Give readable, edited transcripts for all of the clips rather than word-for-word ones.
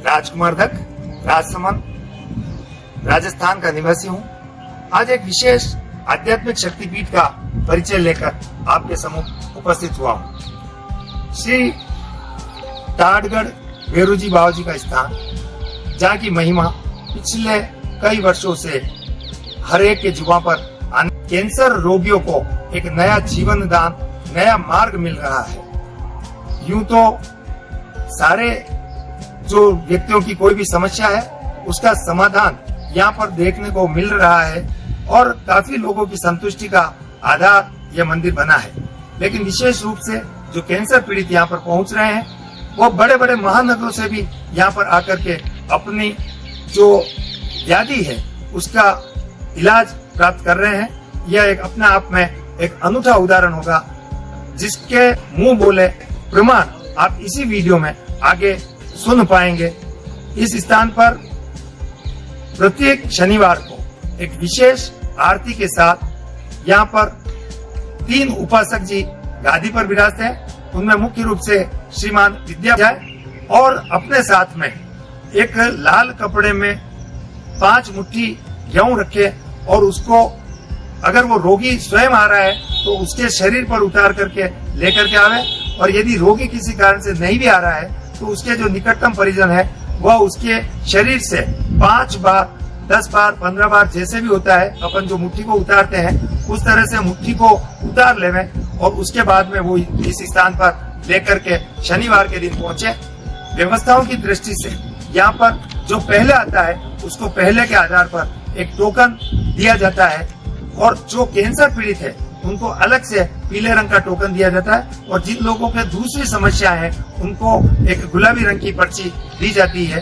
राजकुमार दत्त, राजसमंद, राजस्थान का निवासी हूँ। आज एक विशेष आध्यात्मिक शक्तिपीठ का परिचय लेकर आपके सम्मुख उपस्थित हुआ हूँ। श्री ताड़गढ़ भेरूजी बाबा जी का स्थान, जहाँ की महिमा पिछले कई वर्षों से हर एक के जुबान पर कैंसर रोगियों को एक नया जीवन दान, नया मार्ग मिल रहा है। यूं तो सारे जो व्यक्तियों की कोई भी समस्या है उसका समाधान यहाँ पर देखने को मिल रहा है और काफी लोगों की संतुष्टि का आधार यह मंदिर बना है। लेकिन विशेष रूप से जो कैंसर पीड़ित यहाँ पर पहुँच रहे हैं वो बड़े बड़े महानगरों से भी यहाँ पर आकर के अपनी जो व्याधि है उसका इलाज प्राप्त कर रहे हैं। यह एक अपने आप में एक अनूठा उदाहरण होगा, जिसके मुंह बोले प्रमाण आप इसी वीडियो में आगे सुन पाएंगे। इस स्थान पर प्रत्येक शनिवार को एक विशेष आरती के साथ यहाँ पर 3 उपासक जी गादी पर विराजते हैं। उनमें मुख्य रूप से श्रीमान विद्याजय और अपने साथ में एक लाल कपड़े में 5 मुट्ठी गेहूं रखे और उसको अगर वो रोगी स्वयं आ रहा है तो उसके शरीर पर उतार करके लेकर के आवे, और यदि रोगी किसी कारण से नहीं भी आ रहा है तो उसके जो निकटतम परिजन है वह उसके शरीर से 5 बार, 10 बार, 15 बार जैसे भी होता है अपन जो मुट्ठी को उतारते हैं उस तरह से मुट्ठी को उतार लेवे और उसके बाद में वो इस स्थान पर लेकर के शनिवार के दिन पहुंचे। व्यवस्थाओं की दृष्टि से यहाँ पर जो पहले आता है उसको पहले के आधार पर एक टोकन दिया जाता है, और जो कैंसर पीड़ित है उनको अलग से पीले रंग का टोकन दिया जाता है, और जिन लोगों के दूसरी समस्या है उनको एक गुलाबी रंग की पर्ची दी जाती है।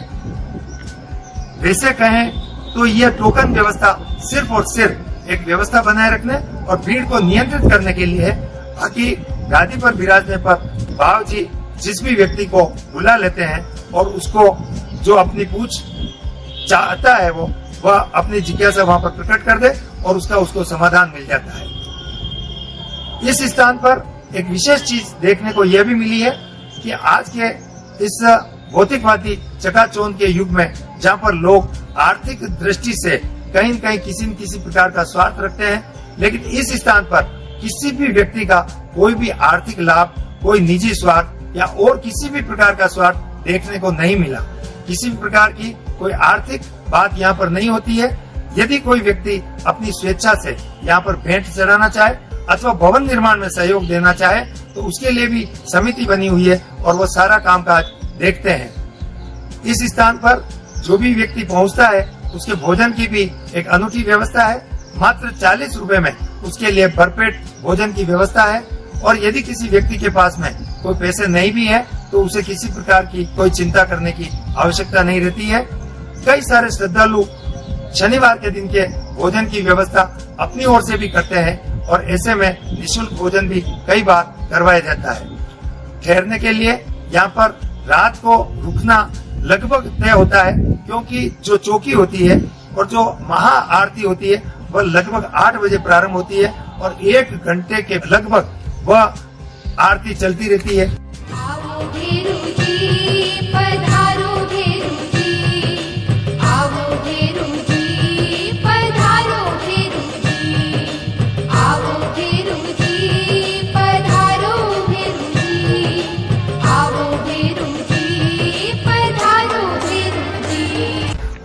वैसे कहें तो यह टोकन व्यवस्था सिर्फ और सिर्फ एक व्यवस्था बनाए रखने और भीड़ को नियंत्रित करने के लिए है। बाकी गादी पर विराजने पर बाबा जी जिस भी व्यक्ति को बुला लेते हैं और उसको जो अपनी पूछ चाहता है वह अपनी जिज्ञासा वहां पर प्रकट कर दे और उसको समाधान मिल जाता है। इस स्थान पर एक विशेष चीज देखने को यह भी मिली है कि आज के इस भौतिकवादी चकाचौंध के युग में जहाँ पर लोग आर्थिक दृष्टि से कहीं न कहीं किसी न किसी प्रकार का स्वार्थ रखते हैं, लेकिन इस स्थान पर किसी भी व्यक्ति का कोई भी आर्थिक लाभ, कोई निजी स्वार्थ या और किसी भी प्रकार का स्वार्थ देखने को नहीं मिला। किसी भी प्रकार की कोई आर्थिक बात यहाँ पर नहीं होती है। यदि कोई व्यक्ति अपनी स्वेच्छा से यहाँ पर भेंट चढ़ाना चाहे अथवा भवन निर्माण में सहयोग देना चाहे तो उसके लिए भी समिति बनी हुई है और वो सारा कामकाज देखते हैं। इस स्थान पर जो भी व्यक्ति पहुँचता है उसके भोजन की भी एक अनूठी व्यवस्था है। मात्र 40 रुपए में उसके लिए भरपेट भोजन की व्यवस्था है, और यदि किसी व्यक्ति के पास में कोई पैसे नहीं भी है तो उसे किसी प्रकार की कोई चिंता करने की आवश्यकता नहीं रहती है। कई सारे श्रद्धालु शनिवार के दिन के भोजन की व्यवस्था अपनी ओर से भी करते हैं, और ऐसे में निःशुल्क भोजन भी कई बार करवाया जाता है। ठहरने के लिए यहाँ पर रात को रुकना लगभग तय होता है, क्योंकि जो चौकी होती है और जो महा आरती होती है वह लगभग 8 बजे प्रारंभ होती है और 1 घंटे के लगभग वह आरती चलती रहती है।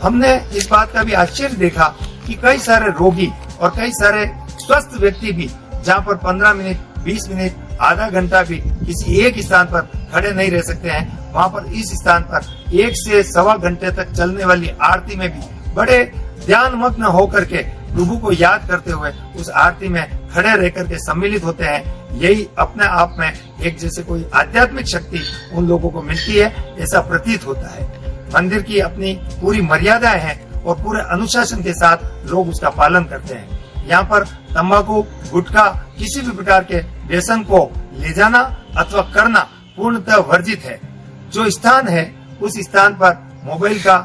हमने इस बात का भी आश्चर्य देखा कि कई सारे रोगी और कई सारे स्वस्थ व्यक्ति भी जहाँ पर 15 मिनट, 20 मिनट, आधा घंटा भी किसी एक स्थान पर खड़े नहीं रह सकते हैं, वहाँ पर इस स्थान पर 1 से सवा घंटे तक चलने वाली आरती में भी बड़े ध्यान मग्न होकर के प्रभु को याद करते हुए उस आरती में खड़े रह करके सम्मिलित होते हैं। यही अपने आप में एक जैसे कोई आध्यात्मिक शक्ति उन लोगों को मिलती है, ऐसा प्रतीत होता है। मंदिर की अपनी पूरी मर्यादाएं हैं और पूरे अनुशासन के साथ लोग उसका पालन करते हैं। यहाँ पर तंबाकू, गुटखा, किसी भी प्रकार के व्यसन को ले जाना अथवा करना पूर्णतः वर्जित है। जो स्थान है उस स्थान पर मोबाइल का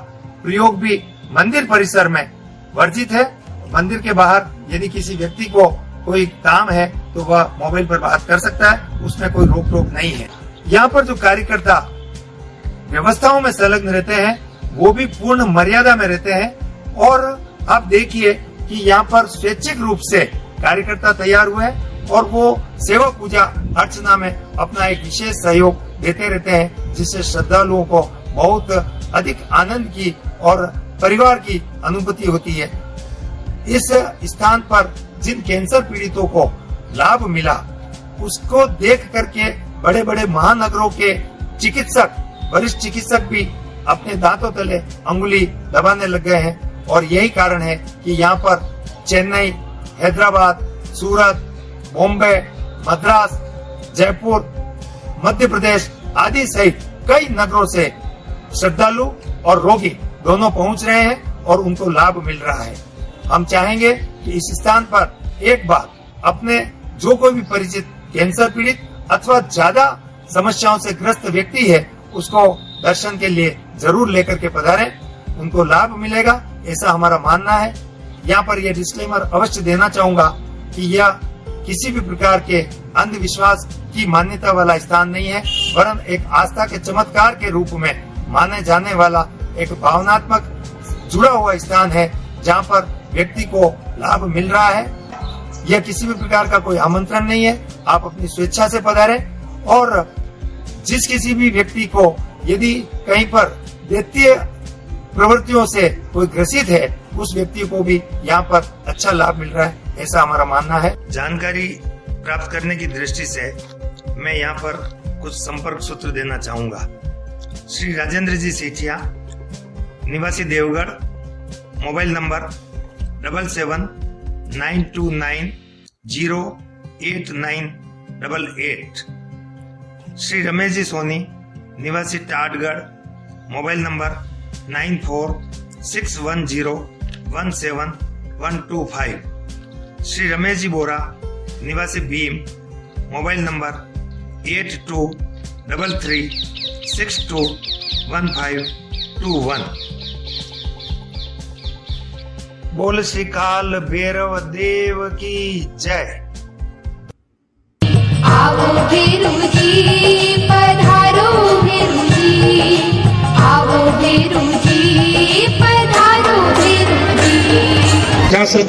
प्रयोग भी मंदिर परिसर में वर्जित है। मंदिर के बाहर यदि किसी व्यक्ति को कोई काम है तो वह मोबाइल पर बात कर सकता है, उसमें कोई रोक टोक नहीं है। यहाँ पर जो कार्यकर्ता व्यवस्थाओं में संलग्न रहते हैं वो भी पूर्ण मर्यादा में रहते हैं। और आप देखिए कि यहाँ पर स्वैच्छिक रूप से कार्यकर्ता तैयार हुए हैं और वो सेवा पूजा अर्चना में अपना एक विशेष सहयोग देते रहते हैं, जिससे श्रद्धालुओं को बहुत अधिक आनंद की और परिवार की अनुभूति होती है। इस स्थान पर जिन कैंसर पीड़ितों को लाभ मिला उसको देख करके बड़े बड़े महानगरों के चिकित्सक, वरिष्ठ चिकित्सक भी अपने दांतों तले अंगुली दबाने लग गए हैं। और यही कारण है कि यहाँ पर चेन्नई, हैदराबाद, सूरत, बॉम्बे, मद्रास, जयपुर, मध्य प्रदेश आदि सहित कई नगरों से श्रद्धालु और रोगी दोनों पहुंच रहे हैं और उनको लाभ मिल रहा है। हम चाहेंगे कि इस स्थान पर एक बार अपने जो कोई भी परिचित कैंसर पीड़ित अथवा ज्यादा समस्याओं से ग्रस्त व्यक्ति है उसको दर्शन के लिए जरूर लेकर के पधारें, उनको लाभ मिलेगा ऐसा हमारा मानना है। यहाँ पर यह डिस्क्लेमर अवश्य देना चाहूंगा कि यह किसी भी प्रकार के अंधविश्वास की मान्यता वाला स्थान नहीं है, वरन एक आस्था के चमत्कार के रूप में माने जाने वाला एक भावनात्मक जुड़ा हुआ स्थान है, जहाँ पर व्यक्ति को लाभ मिल रहा है। यह किसी भी प्रकार का कोई आमंत्रण नहीं है, आप अपनी स्वेच्छा से पधारें। और जिस किसी भी व्यक्ति को यदि कहीं पर दैत्य प्रवृत्तियों से कोई ग्रसित है उस व्यक्ति को भी यहाँ पर अच्छा लाभ मिल रहा है, ऐसा हमारा मानना है। जानकारी प्राप्त करने की दृष्टि से मैं यहाँ पर कुछ संपर्क सूत्र देना चाहूंगा। श्री राजेंद्र जी सेठिया, निवासी देवगढ़, मोबाइल नंबर 7792908988। श्री रमेश जी सोनी, निवासी टाटगढ़, मोबाइल नंबर 9461017125। श्री रमेश जी बोरा, निवासी भीम, मोबाइल नंबर 8233621521। बोल श्री काल भैरव देव की जय। आओ भैरव जी।